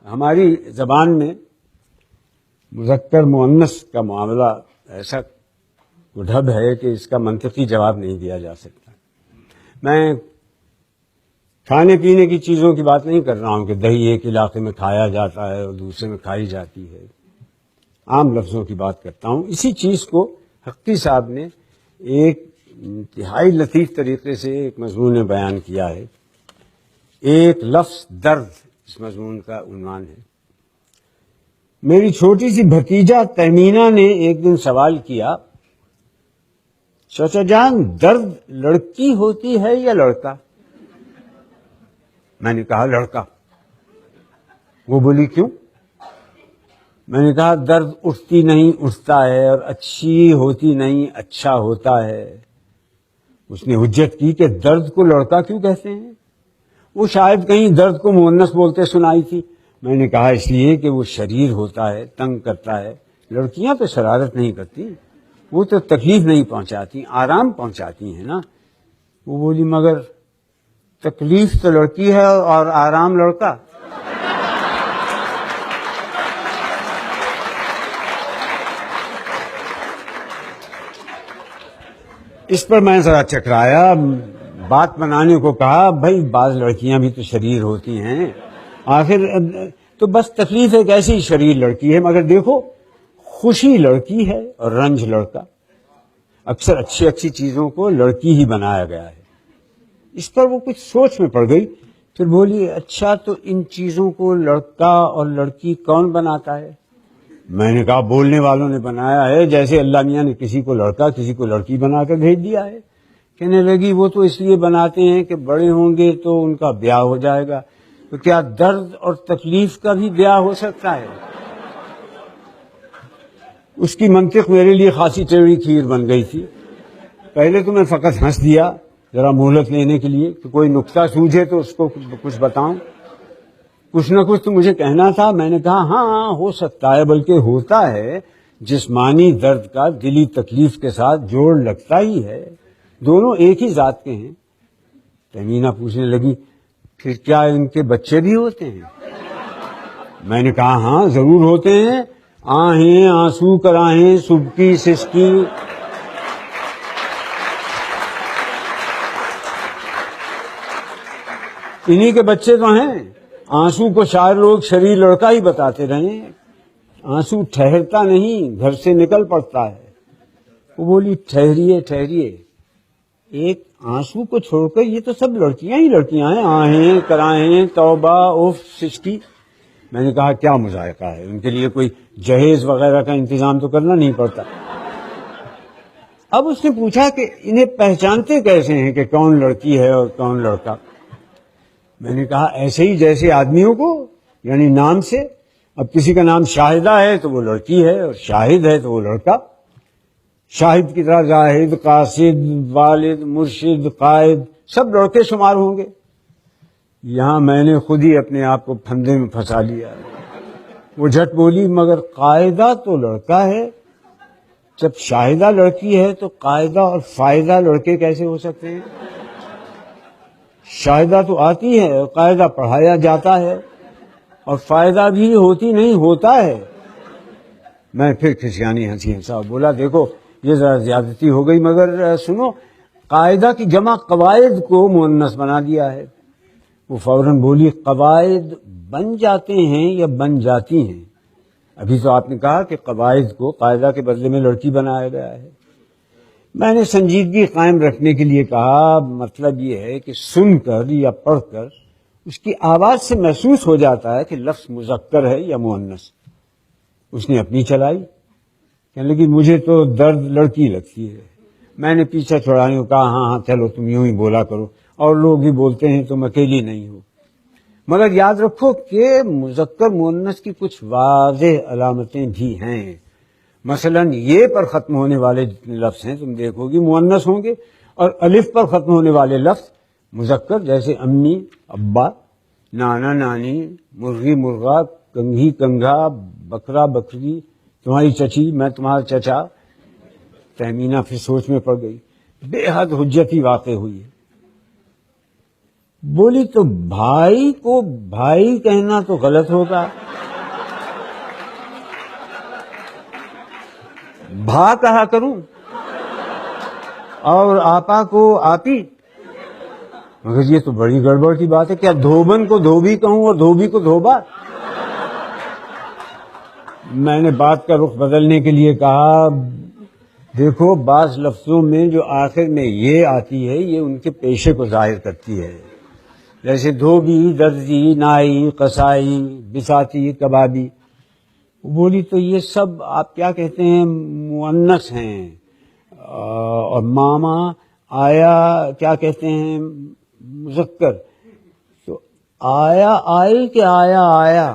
ہماری زبان میں مذکر مؤنث کا معاملہ ایسا ڈھب ہے کہ اس کا منطقی جواب نہیں دیا جا سکتا. میں کھانے پینے کی چیزوں کی بات نہیں کر رہا ہوں کہ دہی ایک علاقے میں کھایا جاتا ہے اور دوسرے میں کھائی جاتی ہے. عام لفظوں کی بات کرتا ہوں. اسی چیز کو حقی صاحب نے ایک انتہائی لطیف طریقے سے ایک مضمون میں بیان کیا ہے. ایک لفظ درد اس مضمون کا عنوان ہے. میری چھوٹی سی بھتیجا تہمینہ نے ایک دن سوال کیا، چچا جان درد لڑکی ہوتی ہے یا لڑکا؟ میں نے کہا لڑکا. وہ بولی کیوں؟ میں نے کہا درد اٹھتی نہیں اٹھتا ہے اور اچھی ہوتی نہیں اچھا ہوتا ہے. اس نے حجت کی کہ درد کو لڑکا کیوں کہتے ہیں؟ وہ شاید کہیں درد کو مؤنث بولتے سنائی تھی. میں نے کہا اس لیے کہ وہ شریر ہوتا ہے، تنگ کرتا ہے. لڑکیاں تو شرارت نہیں کرتی، وہ تو تکلیف نہیں پہنچاتی، آرام پہنچاتی ہیں نا. وہ بولی مگر تکلیف تو لڑکی ہے اور آرام لڑکا. اس پر میں ذرا چکرایا، بات بنانے کو کہا بھائی بعض لڑکیاں بھی تو شریر ہوتی ہیں، آخر تو بس تکلیف ایک ایسی شریر لڑکی ہے. مگر دیکھو خوشی لڑکی ہے اور رنج لڑکا. اکثر اچھی چیزوں کو لڑکی ہی بنایا گیا ہے. اس پر وہ کچھ سوچ میں پڑ گئی، پھر بولی اچھا تو ان چیزوں کو لڑکا اور لڑکی کون بناتا ہے؟ میں نے کہا بولنے والوں نے بنایا ہے، جیسے اللہ میاں نے کسی کو لڑکا کسی کو لڑکی بنا کر بھیج دیا ہے. کہنے لگی وہ تو اس لیے بناتے ہیں کہ بڑے ہوں گے تو ان کا بیاہ ہو جائے گا. تو کیا درد اور تکلیف کا بھی بیاہ ہو سکتا ہے؟ اس کی منطق میرے لیے خاصی ٹیڑھی کھیر بن گئی تھی. پہلے تو میں فقط ہنس دیا ذرا مہلت لینے کے لیے کہ کوئی نکتہ سوجھے تو اس کو کچھ بتاؤں. کچھ نہ کچھ تو مجھے کہنا تھا. میں نے کہا ہاں ہو سکتا ہے، بلکہ ہوتا ہے. جسمانی درد کا دلی تکلیف کے ساتھ جوڑ لگتا ہی ہے، دونوں ایک ہی ذات کے ہیں. تہمینہ پوچھنے لگی پھر کیا ان کے بچے بھی ہوتے ہیں؟ میں نے کہا ہاں ضرور ہوتے ہیں. آہیں آنسو کراہیں سبکی سسکی. انہی کے بچے تو ہیں. آنسو کو شاعر لوگ شریر لڑکا ہی بتاتے رہے. آنسو ٹھہرتا نہیں، گھر سے نکل پڑتا ہے. وہ بولی ٹھہریے ایک آنسو کو چھوڑ کر یہ تو سب لڑکیاں ہی لڑکیاں ہیں. آہیں کراہیں توبہ اف سسکی. میں نے کہا کیا مذائقہ ہے، ان کے لیے کوئی جہیز وغیرہ کا انتظام تو کرنا نہیں پڑتا. اب اس نے پوچھا کہ انہیں پہچانتے کیسے ہیں کہ کون لڑکی ہے اور کون لڑکا؟ میں نے کہا ایسے ہی جیسے آدمیوں کو، یعنی نام سے. اب کسی کا نام شاہدہ ہے تو وہ لڑکی ہے اور شاہد ہے تو وہ لڑکا. شاہد کی طرح زاہد، قاصد، والد، مرشد، قائد سب لڑکے شمار ہوں گے. یہاں میں نے خود ہی اپنے آپ کو پھندے میں پھنسا لیا. وہ جھٹ بولی مگر قاعدہ تو لڑکا ہے. جب شاہدہ لڑکی ہے تو قاعدہ اور فائدہ لڑکے کیسے ہو سکتے ہیں؟ شاہدہ تو آتی ہے اور قاعدہ پڑھایا جاتا ہے، اور فائدہ بھی ہوتی نہیں ہوتا ہے. میں پھر کھسیانی ہنسی ہنسا. بولا دیکھو یہ ذرا زیادتی ہو گئی، مگر سنو قاعدہ کی جمع قواعد کو مؤنث بنا دیا ہے. وہ فوراً بولی قواعد بن جاتے ہیں یا بن جاتی ہیں؟ ابھی تو آپ نے کہا کہ قواعد کو قاعدہ کے بدلے میں لڑکی بنایا گیا ہے. میں نے سنجیدگی قائم رکھنے کے لیے کہا مطلب یہ ہے کہ سن کر یا پڑھ کر اس کی آواز سے محسوس ہو جاتا ہے کہ لفظ مذکر ہے یا مؤنث. اس نے اپنی چلائی، کہنے لگی مجھے تو درد لڑکی لگتی ہے. میں نے پیچھا چھوڑانے کو کہا ہاں چلو تم یوں ہی بولا کرو، اور لوگ بھی بولتے ہیں تم اکیلی نہیں ہو. مگر یاد رکھو کہ مذکر مؤنث کی کچھ واضح علامتیں بھی ہیں. مثلا یہ پر ختم ہونے والے لفظ ہیں تم دیکھو گی مؤنث ہوں گے، اور الف پر ختم ہونے والے لفظ مذکر، جیسے امی ابا، نانا نانی، مرغی مرغا، کنگھی کنگھا، بکرا بکری، تمہاری چچی میں تمہارا چچا. تہمینہ پھر سوچ میں پڑ گئی. بے حد حجتی واقع ہوئی ہے. بولی تو بھائی کو بھائی کہنا تو غلط ہوگا، بھا کہا کروں اور آپا کو آپی؟ مگر یہ تو بڑی گڑبڑ کی بات ہے، کیا دھوبن کو دھوبی کہوں اور دھوبی کو دھوبا؟ میں نے بات کا رخ بدلنے کے لیے کہا دیکھو بعض لفظوں میں جو آخر میں یہ آتی ہے یہ ان کے پیشے کو ظاہر کرتی ہے، جیسے دھوبی، درزی، نائی، قصائی، بساتی، کبابی۔ بولی تو یہ سب آپ کیا کہتے ہیں مؤنث ہیں، اور ماما آیا کیا کہتے ہیں مذکر، تو آیا آئی کہ آیا آیا؟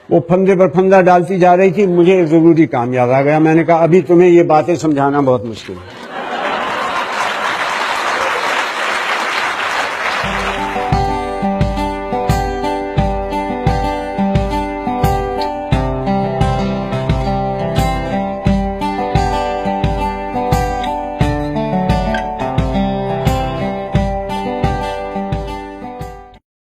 وہ پھندے پر پھندا ڈالتی جا رہی تھی، مجھے ایک ضروری کام یاد آ گیا، میں نے کہا ابھی تمہیں یہ باتیں سمجھانا بہت مشکل ہے۔